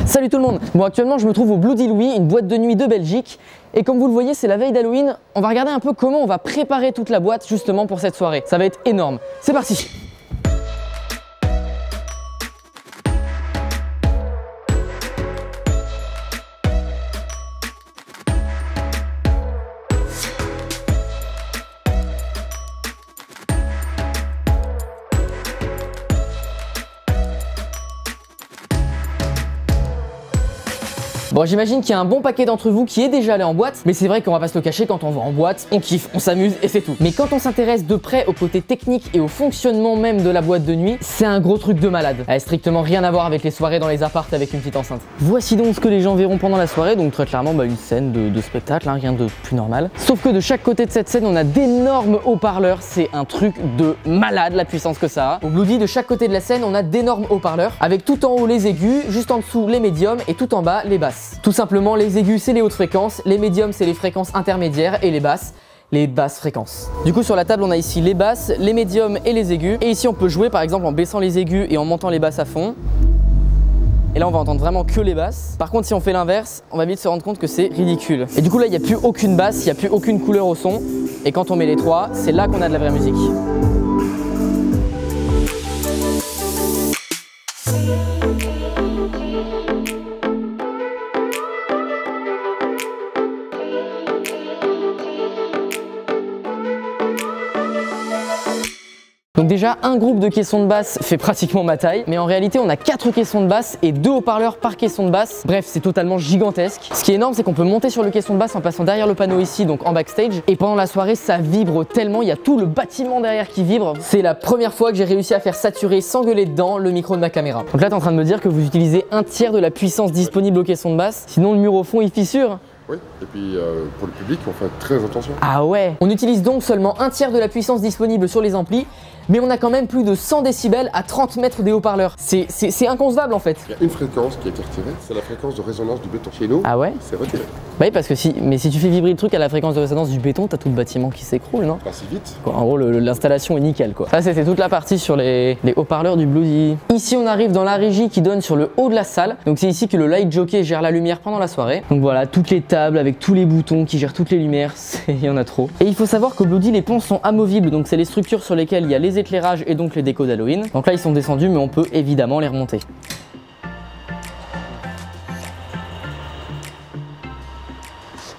Salut tout le monde. Bon, actuellement je me trouve au Bloody Louis, une boîte de nuit de Belgique. Et comme vous le voyez, c'est la veille d'Halloween. On va regarder un peu comment on va préparer toute la boîte justement pour cette soirée. Ça va être énorme. C'est parti. Bon, j'imagine qu'il y a un bon paquet d'entre vous qui est déjà allé en boîte, mais c'est vrai qu'on va pas se le cacher, quand on va en boîte, on kiffe, on s'amuse et c'est tout. Mais quand on s'intéresse de près au côté technique et au fonctionnement même de la boîte de nuit, c'est un gros truc de malade. Elle a strictement rien à voir avec les soirées dans les appartes avec une petite enceinte. Voici donc ce que les gens verront pendant la soirée, donc très clairement une scène de spectacle, hein, rien de plus normal. Sauf que de chaque côté de cette scène, on a d'énormes haut-parleurs, c'est un truc de malade la puissance que ça a. Au Bloody, de chaque côté de la scène, on a d'énormes haut-parleurs, avec tout en haut les aigus, juste en dessous les médiums et tout en bas les basses. Tout simplement, les aigus c'est les hautes fréquences, les médiums c'est les fréquences intermédiaires et les basses fréquences. Du coup sur la table on a ici les basses, les médiums et les aigus. Et ici on peut jouer par exemple en baissant les aigus et en montant les basses à fond. Et là on va entendre vraiment que les basses. Par contre si on fait l'inverse, on va vite se rendre compte que c'est ridicule. Et du coup là il n'y a plus aucune basse, il n'y a plus aucune couleur au son. Et quand on met les trois, c'est là qu'on a de la vraie musique. Donc déjà, un groupe de caissons de basse fait pratiquement ma taille, mais en réalité on a 4 caissons de basse et 2 haut-parleurs par caisson de basse. Bref, c'est totalement gigantesque. Ce qui est énorme, c'est qu'on peut monter sur le caisson de basse en passant derrière le panneau ici, donc en backstage. Et pendant la soirée, ça vibre tellement, il y a tout le bâtiment derrière qui vibre. C'est la première fois que j'ai réussi à faire saturer sans gueuler dedans le micro de ma caméra. Donc là, t'es en train de me dire que vous utilisez un tiers de la puissance disponible au caisson de basse, sinon le mur au fond il fissure. Oui, et puis pour le public, on fait très attention. Ah ouais. On utilise donc seulement un tiers de la puissance disponible sur les amplis, mais on a quand même plus de 100 décibels à 30 mètres des haut-parleurs. C'est inconcevable en fait. Il y a une fréquence qui a été retirée, c'est la fréquence de résonance du béton. Chez nous, ah ouais, c'est retiré. Bah oui, parce que si tu fais vibrer le truc à la fréquence de résonance du béton, t'as tout le bâtiment qui s'écroule, non? Pas si vite. En gros, l'installation est nickel quoi. Ça c'était toute la partie sur les haut-parleurs du Bloody. Ici on arrive dans la régie qui donne sur le haut de la salle. Donc c'est ici que le light jockey gère la lumière pendant la soirée. Donc voilà, toutes les tables avec tous les boutons qui gèrent toutes les lumières, il y en a trop. Et il faut savoir qu'au Bloody, les ponts sont amovibles, donc c'est les structures sur lesquelles il y a les éclairages et donc les décos d'Halloween. Donc là ils sont descendus, mais on peut évidemment les remonter.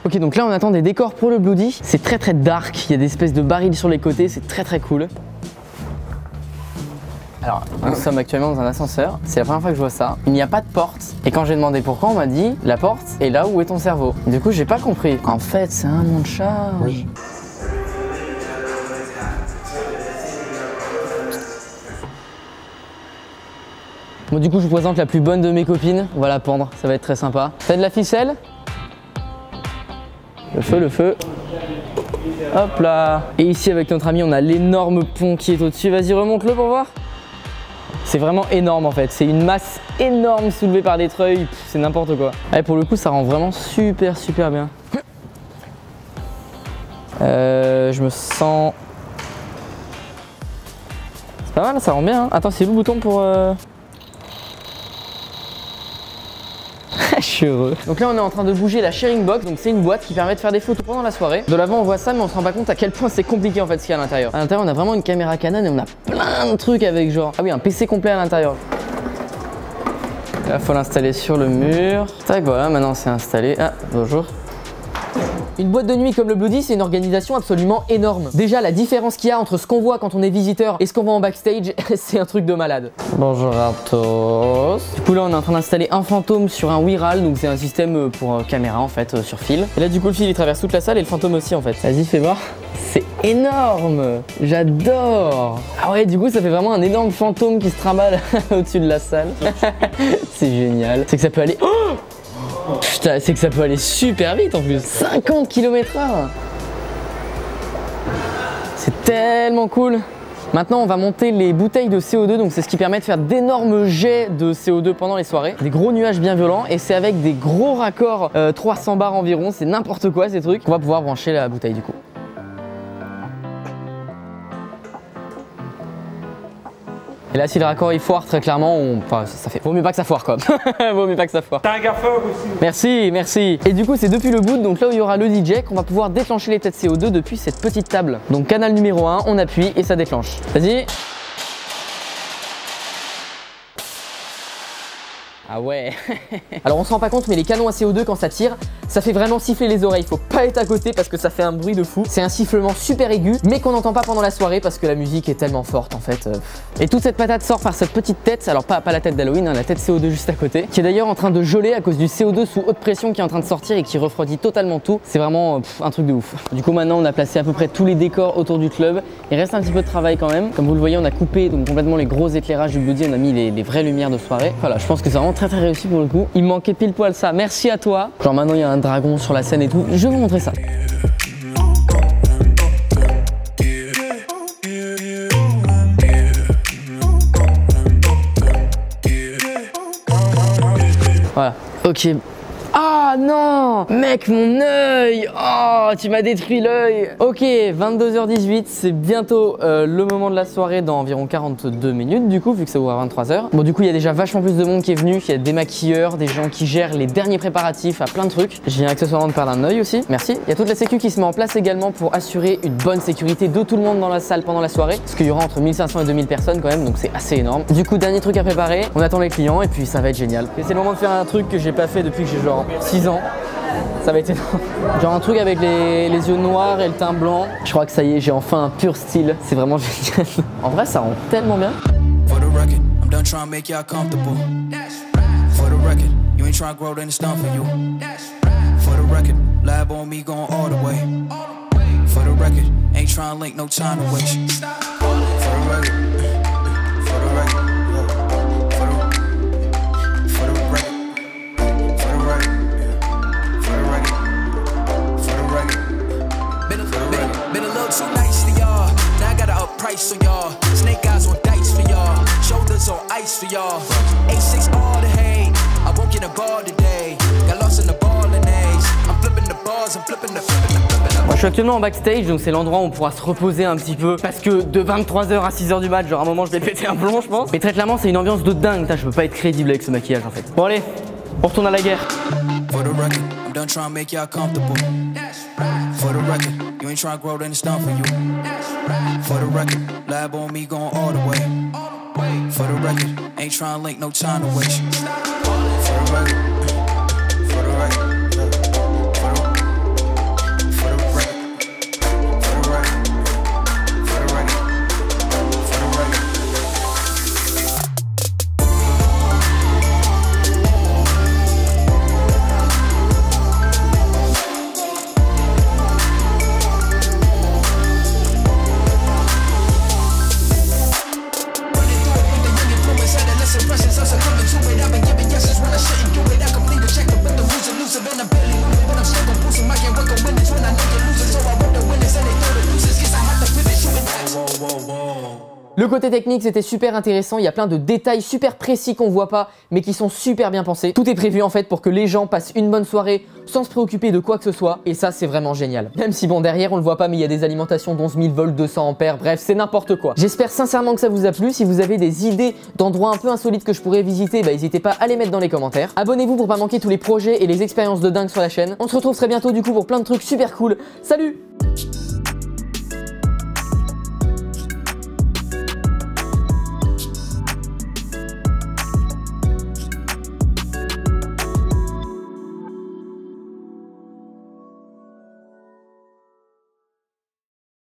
Ok, donc là on attend des décors pour le Bloody. C'est très dark, il y a des espèces de barils sur les côtés, c'est très cool. Alors, nous sommes actuellement dans un ascenseur, c'est la première fois que je vois ça. Il n'y a pas de porte. Et quand j'ai demandé pourquoi, on m'a dit la porte est là où est ton cerveau. Du coup, j'ai pas compris. En fait, c'est un monte charge. Oui. Bon, du coup, je vous présente la plus bonne de mes copines. On va la pendre, ça va être très sympa. T'as de la ficelle? Le feu. Hop là. Et ici, avec notre ami, on a l'énorme pont qui est au-dessus. Vas-y, remonte-le pour voir. C'est vraiment énorme en fait, c'est une masse énorme soulevée par des treuils, c'est n'importe quoi. Ouais, pour le coup ça rend vraiment super bien. Je me sens... C'est pas mal, ça rend bien hein. Attends, c'est où le bouton pour... Je suis heureux. Donc là on est en train de bouger la sharing box, donc c'est une boîte qui permet de faire des photos pendant la soirée. De l'avant on voit ça mais on se rend pas compte à quel point c'est compliqué en fait ce qu'il y a à l'intérieur. À l'intérieur on a vraiment une caméra Canon et on a plein de trucs avec genre... Ah oui, un PC complet à l'intérieur. Là faut l'installer sur le mur. Tac, voilà, maintenant c'est installé. Ah, bonjour. Une boîte de nuit comme le Bloody, c'est une organisation absolument énorme. Déjà, la différence qu'il y a entre ce qu'on voit quand on est visiteur et ce qu'on voit en backstage, c'est un truc de malade. Bonjour à tous. Du coup là, on est en train d'installer un fantôme sur un Wiral, donc c'est un système pour caméra en fait, sur fil. Et là, du coup, le fil il traverse toute la salle et le fantôme aussi en fait. Vas-y, fais voir. C'est énorme. J'adore. Ah ouais, du coup, ça fait vraiment un énorme fantôme qui se trimballe au-dessus de la salle. C'est génial. C'est que ça peut aller... Oh, putain, c'est que ça peut aller super vite en plus. 50 km/h. C'est tellement cool. Maintenant on va monter les bouteilles de CO2, donc c'est ce qui permet de faire d'énormes jets de CO2 pendant les soirées. Des gros nuages bien violents et c'est avec des gros raccords 300 bars environ, c'est n'importe quoi ces trucs. On va pouvoir brancher la bouteille du coup. Et là si le raccord il foire très clairement, enfin ça fait vaut mieux pas que ça foire quoi. Vaut mieux pas que ça foire. T'as un gaffeur aussi. Merci, merci. Et du coup c'est depuis le boot, donc là où il y aura le DJ, qu'on va pouvoir déclencher les têtes CO2 depuis cette petite table. Donc canal numéro 1, on appuie et ça déclenche. Vas-y. Ah ouais. Alors on se rend pas compte mais les canons à CO2 quand ça tire, ça fait vraiment siffler les oreilles. Faut pas être à côté parce que ça fait un bruit de fou. C'est un sifflement super aigu mais qu'on n'entend pas pendant la soirée parce que la musique est tellement forte en fait. Et toute cette patate sort par cette petite tête, alors pas la tête d'Halloween, hein, la tête CO2 juste à côté, qui est d'ailleurs en train de geler à cause du CO2 sous haute pression qui est en train de sortir et qui refroidit totalement tout. C'est vraiment un truc de ouf. Du coup maintenant on a placé à peu près tous les décors autour du club. Il reste un petit peu de travail quand même. Comme vous le voyez on a coupé donc complètement les gros éclairages du Bloody, on a mis les vraies lumières de soirée. Voilà, je pense que c'est vraiment très réussi pour le coup. Il me manquait pile poil ça, merci à toi. Genre maintenant il y a un dragon sur la scène et tout, je vais vous montrer ça. Voilà, ok. Ah non! Mec, mon œil! Oh, tu m'as détruit l'œil! Ok, 22h18, c'est bientôt le moment de la soirée dans environ 42 minutes du coup, vu que ça ouvre à 23h. Bon, du coup, il y a déjà vachement plus de monde qui est venu, il y a des maquilleurs, des gens qui gèrent les derniers préparatifs à plein de trucs. Je viens accessoirement de perdre un œil aussi, merci. Il y a toute la sécu qui se met en place également pour assurer une bonne sécurité de tout le monde dans la salle pendant la soirée, parce qu'il y aura entre 1500 et 2000 personnes quand même, donc c'est assez énorme. Du coup, dernier truc à préparer, on attend les clients et puis ça va être génial. Et c'est le moment de faire un truc que j'ai pas fait depuis que j'ai genre 6 ans. Ça va être énorme. Genre un truc avec les yeux noirs et le teint blanc. Je crois que ça y est, j'ai enfin un pur style. C'est vraiment génial. En vrai, ça rend tellement bien. Price for y'all, snake eyes on dice for y'all, shoulders on ice for y'all, A6 all the hate, I won't get a ball today, got lost in the ball and A's, I'm flipping the balls, I'm flipping the Moi, je suis actuellement en backstage, donc c'est l'endroit où on pourra se reposer un petit peu, parce que de 23h à 6h du mat, genre à un moment je vais péter un plomb je pense. Mais très clairement c'est une ambiance de dingue, putain, je peux pas être crédible avec ce maquillage en fait. Bon allez, on retourne à la guerre. done trying to make y'all comfortable. For the record, you ain't trying to grow, then it's done for you. For the record, lab on me going all the way. For the record, ain't trying to link, no time to waste. For the record, for the record. Le côté technique c'était super intéressant, il y a plein de détails super précis qu'on voit pas mais qui sont super bien pensés. Tout est prévu en fait pour que les gens passent une bonne soirée sans se préoccuper de quoi que ce soit et ça c'est vraiment génial. Même si bon derrière on le voit pas mais il y a des alimentations d'11 000 volts, 200 ampères, bref c'est n'importe quoi. J'espère sincèrement que ça vous a plu, si vous avez des idées d'endroits un peu insolites que je pourrais visiter, bah n'hésitez pas à les mettre dans les commentaires. Abonnez-vous pour pas manquer tous les projets et les expériences de dingue sur la chaîne. On se retrouve très bientôt du coup pour plein de trucs super cool. Salut!